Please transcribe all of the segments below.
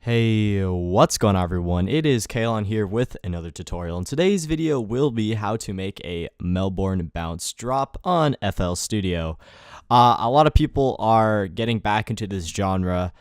Hey, what's going on everyone? It is Kalon here with another tutorial, and today's video will be how to make a Melbourne bounce drop on FL Studio. A lot of people are getting back into this genre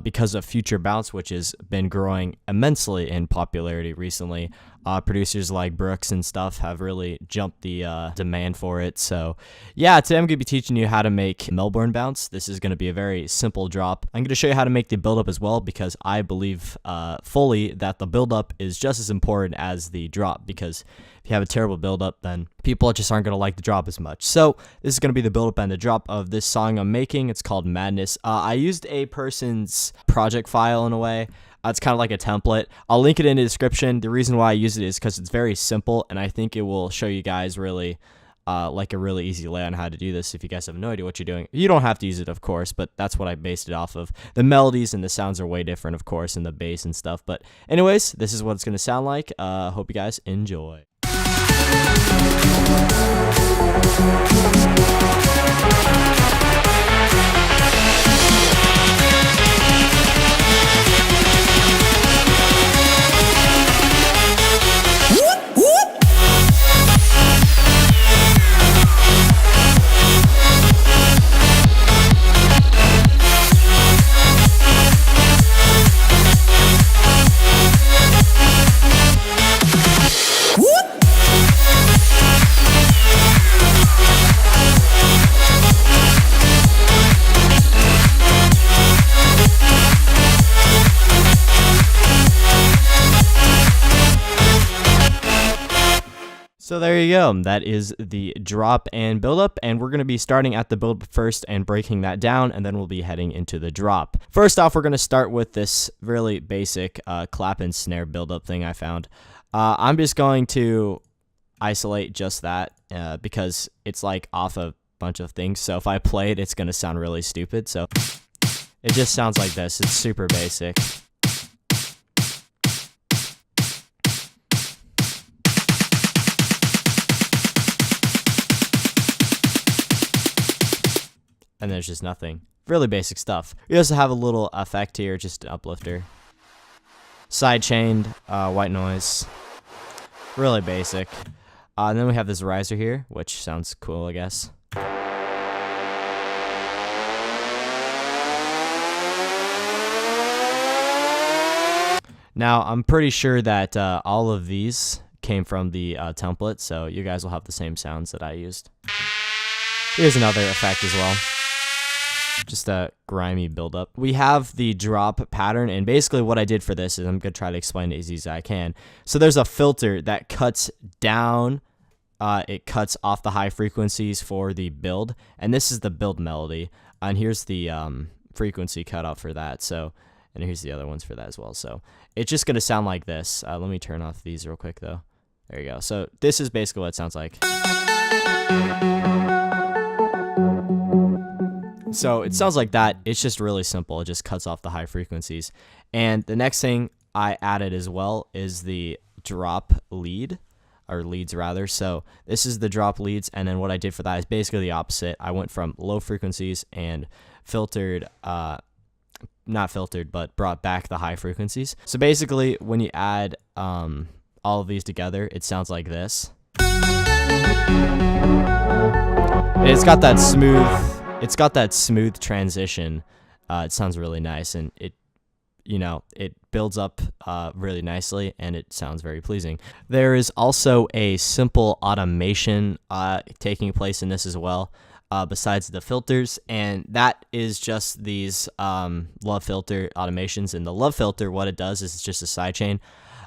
because of Future Bounce, which has been growing immensely in popularity recently. Producers like Brooks and stuff have really jumped the demand for it. So yeah, today I'm going to be teaching you how to make Melbourne bounce. This is going to be a very simple drop. I'm going to show you how to make the buildup as well, because I believe fully that the buildup is just as important as the drop, because if you have a terrible buildup, then people just aren't going to like the drop as much. So this is going to be the buildup and the drop of this song I'm making. It's called Madness. I used a person's project file in a way. It's kind of like a template. I'll link it in the description. The reason why I use it is because it's very simple, and I think it will show you guys really like a really easy layout on how to do this if you guys have no idea what you're doing. You don't have to use it, of course, but that's what I based it off of. The melodies and the sounds are way different, of course, and the bass and stuff. But anyways, this is what it's going to sound like. Hope you guys enjoy. So there you go. That is the drop and buildup, and we're going to be starting at the build first and breaking that down, and then we'll be heading into the drop. First off, we're going to start with this really basic clap and snare buildup thing I found. I'm just going to isolate just that because it's like off a bunch of things. So if I play it, it's going to sound really stupid. So it just sounds like this. It's super basic. And there's just nothing. Really basic stuff. We also have a little effect here, just an uplifter. Sidechained, white noise. Really basic. And then we have this riser here, which sounds cool, I guess. Now, I'm pretty sure that all of these came from the template, so you guys will have the same sounds that I used. Here's another effect as well. Just a grimy buildup. We have the drop pattern, and basically what I did for this is I'm going to try to explain it as easy as I can. So there's a filter that cuts down, it cuts off the high frequencies for the build, and this is the build melody, and here's the frequency cutoff for that. So, and here's the other ones for that as well. So it's just going to sound like this. Let me turn off these real quick though. There you go. So this is basically what it sounds like. So it sounds like that. It's just really simple. It just cuts off the high frequencies. And the next thing I added as well is the drop lead, or leads rather. So this is the drop leads, and then what I did for that is basically the opposite. I went from low frequencies and filtered, not filtered, but brought back the high frequencies. So basically when you add all of these together, it sounds like this. And it's got that smooth transition. It sounds really nice, and it builds up really nicely, and it sounds very pleasing. There is also a simple automation taking place in this as well, besides the filters, and that is just these love filter automations. And the love filter, what it does is it's just a sidechain.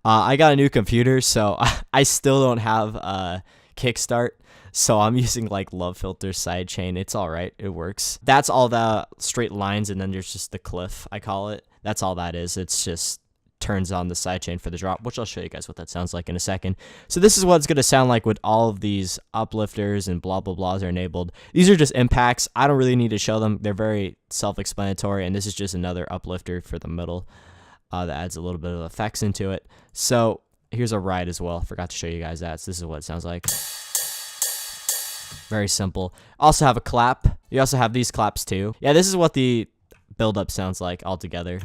I got a new computer, so I still don't have Kickstart. So I'm using like love filter sidechain. It's all right. It works. That's all the straight lines, and then there's just the cliff, I call it. That's all that is. It's just turns on the sidechain for the drop, which I'll show you guys what that sounds like in a second. So this is what it's going to sound like with all of these uplifters and blah, blah, blahs are enabled. These are just impacts. I don't really need to show them. They're very self-explanatory, and this is just another uplifter for the middle that adds a little bit of effects into it. So here's a ride as well. Forgot to show you guys that. So this is what it sounds like. Very simple. Also have a clap. You also have these claps too. Yeah, this is what the buildup sounds like altogether.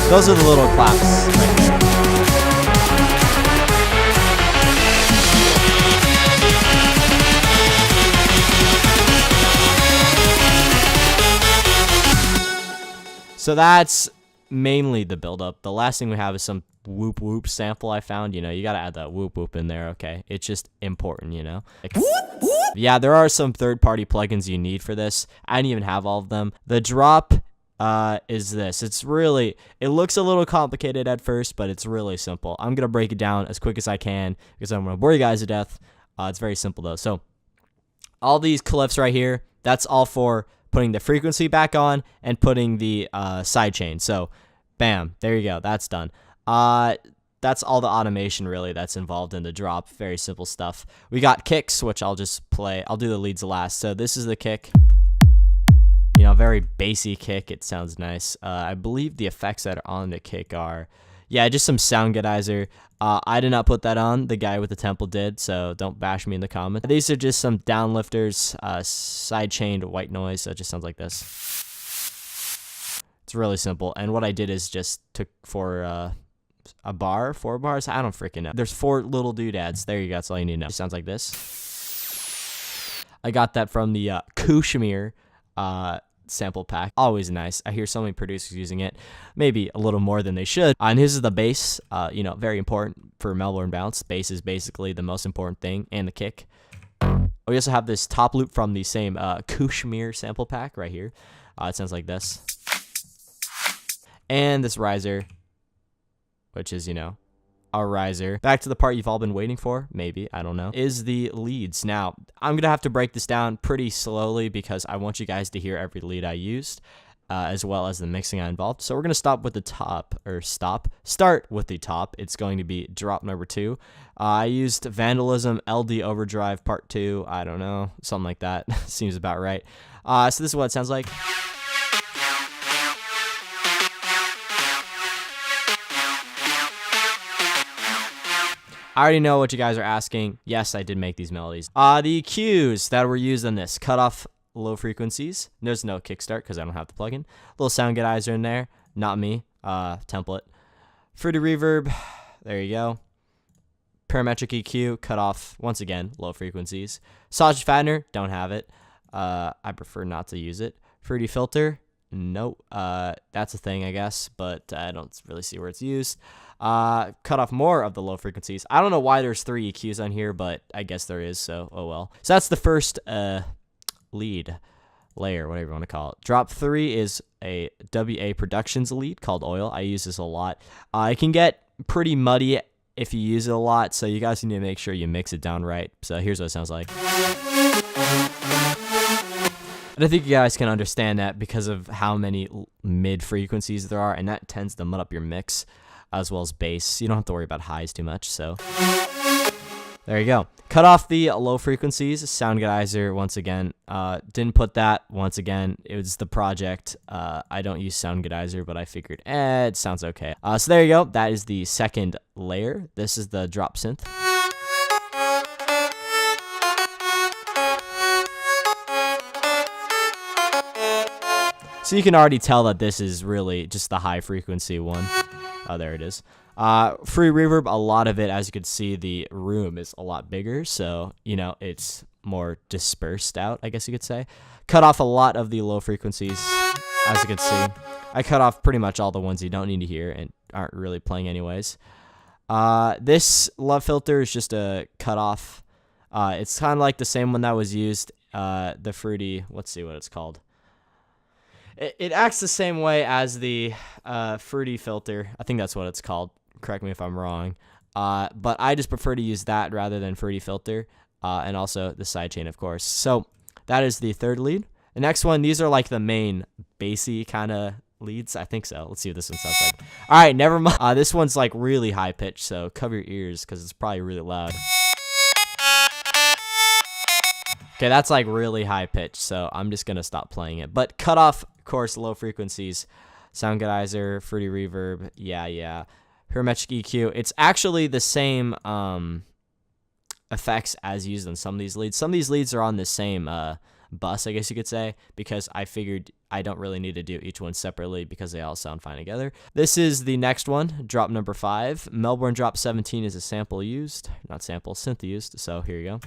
Those are the little claps right there. So that's mainly the buildup. The last thing we have is some whoop whoop sample I found. You know, you gotta add that whoop whoop in there, okay? It's just important, you know? Like, yeah, there are some third-party plugins you need for this. I didn't even have all of them. The drop is this. It looks a little complicated at first, but it's really simple. I'm gonna break it down as quick as I can because I'm gonna bore you guys to death. It's very simple though. So all these clips right here, that's all for putting the frequency back on and putting the sidechain. So bam, there you go, that's done. That's all the automation really that's involved in the drop. Very simple stuff. We got kicks, which I'll just play. I'll do the leads last. So this is the kick. You know, very bassy kick. It sounds nice. I believe the effects that are on the kick are, yeah, just some sound goodizer. I did not put that on. The guy with the temple did, so don't bash me in the comments. These are just some downlifters, side-chained white noise, so it just sounds like this. It's really simple, and what I did is just took for a bar, 4 bars, I don't freaking know. There's 4 little doodads. There you go, that's all you need to know. It sounds like this. I got that from the Kashmir sample pack. Always nice. I hear so many producers using it, maybe a little more than they should. And this is the bass. You know, very important for Melbourne bounce. Bass is basically the most important thing, and the kick. We also have this top loop from the same Kashmir sample pack right here. It sounds like this. And this riser, which is, you know, a riser. Back to the part you've all been waiting for, maybe, I don't know, is the leads. Now, I'm going to have to break this down pretty slowly because I want you guys to hear every lead I used, as well as the mixing I involved. So we're going to start with the top. It's going to be drop number 2. I used Vandalism, LD Overdrive Part 2. I don't know, something like that. Seems about right. So this is what it sounds like. I already know what you guys are asking. Yes, I did make these melodies. The EQs that were used on this, cut off low frequencies. There's no kickstart because I don't have the plugin. Little sound goodizer in there. Not me. Template. Fruity reverb. There you go. Parametric EQ, cut off, once again, low frequencies. Sausage fattener, don't have it. I prefer not to use it. Fruity filter, nope. That's a thing, I guess, but I don't really see where it's used. Cut off more of the low frequencies. I don't know why there's 3 EQs on here, but I guess there is, so oh well. So that's the first lead, layer, whatever you want to call it. Drop 3 is a WA Productions lead called Oil. I use this a lot. It can get pretty muddy if you use it a lot, so you guys need to make sure you mix it down right. So here's what it sounds like. And I think you guys can understand that because of how many mid frequencies there are, and that tends to mud up your mix as well as bass. You don't have to worry about highs too much, so there you go. Cut off the low frequencies. Sound goodizer, once again. Didn't put that, once again. It was the project. I don't use sound goodizer, but I figured, it sounds okay. So there you go. That is the second layer. This is the drop synth. So you can already tell that this is really just the high frequency one. Oh, there it is. Free reverb, a lot of it, as you can see, the room is a lot bigger, so, you know, it's more dispersed out, I guess you could say. Cut off a lot of the low frequencies, as you can see. I cut off pretty much all the ones you don't need to hear and aren't really playing anyways. This love filter is just a cut off. It's kind of like the same one that was used, the fruity, let's see what it's called. It acts the same way as the fruity filter. I think that's what it's called. Correct me if I'm wrong. But I just prefer to use that rather than fruity filter. And also the sidechain, of course. So that is the third lead. The next one, these are like the main bassy kind of leads. I think so. Let's see what this one sounds like. All right, never mind. This one's like really high pitched, so cover your ears because it's probably really loud. Okay, that's like really high pitched, so I'm just going to stop playing it. But cut off, of course, low frequencies. Sound goodizer, fruity reverb, yeah. Parametric EQ. It's actually the same effects as used on some of these leads. Some of these leads are on the same bus, I guess you could say, because I figured I don't really need to do each one separately because they all sound fine together. This is the next one, drop number 5. Melbourne drop 17 is a sample used, not sample, synth used, so here you go.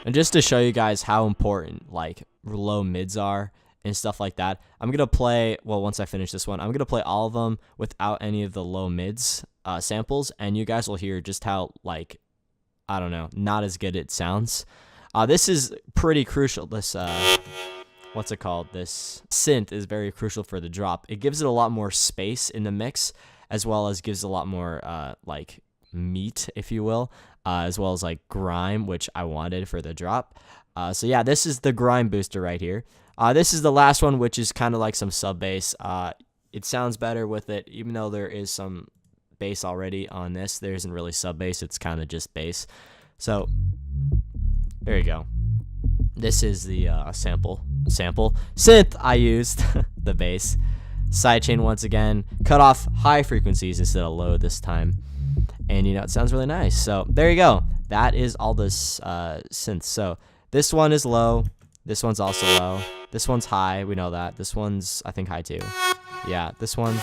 And just to show you guys how important like low mids are and stuff like that, I'm going to play, well, once I finish this one, I'm going to play all of them without any of the low mids samples, and you guys will hear just how, like, I don't know, not as good it sounds. This is pretty crucial. This, what's it called? This synth is very crucial for the drop. It gives it a lot more space in the mix, as well as gives a lot more, like, meat, if you will, as well as, like, grime, which I wanted for the drop. So, yeah, this is the grime booster right here. This is the last one, which is kind of like some sub bass. It sounds better with it, even though there is some bass already on this. There isn't really sub bass, it's kind of just bass. So there you go. This is the sample synth I used. The bass sidechain once again, cut off high frequencies instead of low this time, and you know, it sounds really nice. So there you go. That is all this synth. So this one is low, this one's also low, this one's high, we know that. This one's, I think, high too. Yeah, this one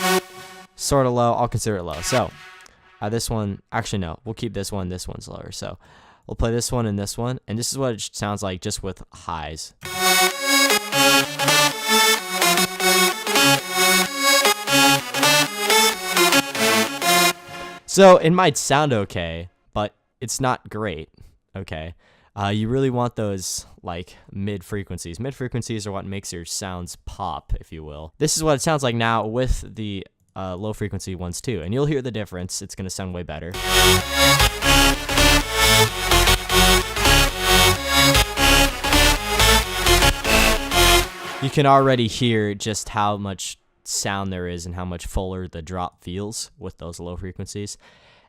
sort of low. I'll consider it low. So this one, actually no, we'll keep this one. This one's lower. So we'll play this one and this one, and this is what it sounds like just with highs. So it might sound okay, but it's not great. Okay. You really want those like mid frequencies. Mid frequencies are what makes your sounds pop, if you will. This is what it sounds like now with the low frequency ones too, and you'll hear the difference. It's gonna sound way better. You can already hear just how much sound there is and how much fuller the drop feels with those low frequencies.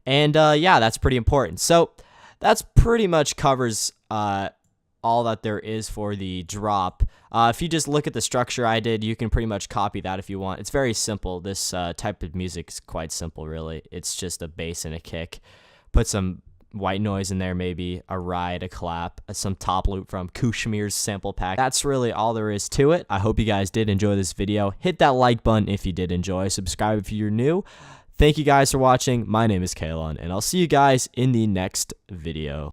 And yeah, that's pretty important. So that's pretty much covers all that there is for the drop. If you just look at the structure I did, you can pretty much copy that if you want. It's very simple. This type of music is quite simple, really. It's just a bass and a kick. Put some white noise in there, maybe a ride, a clap, some top loop from Kushmir's sample pack. That's really all there is to it. I hope you guys did enjoy this video. Hit that like button if you did enjoy. Subscribe if you're new. Thank you guys for watching. My name is Kalon, and I'll see you guys in the next video.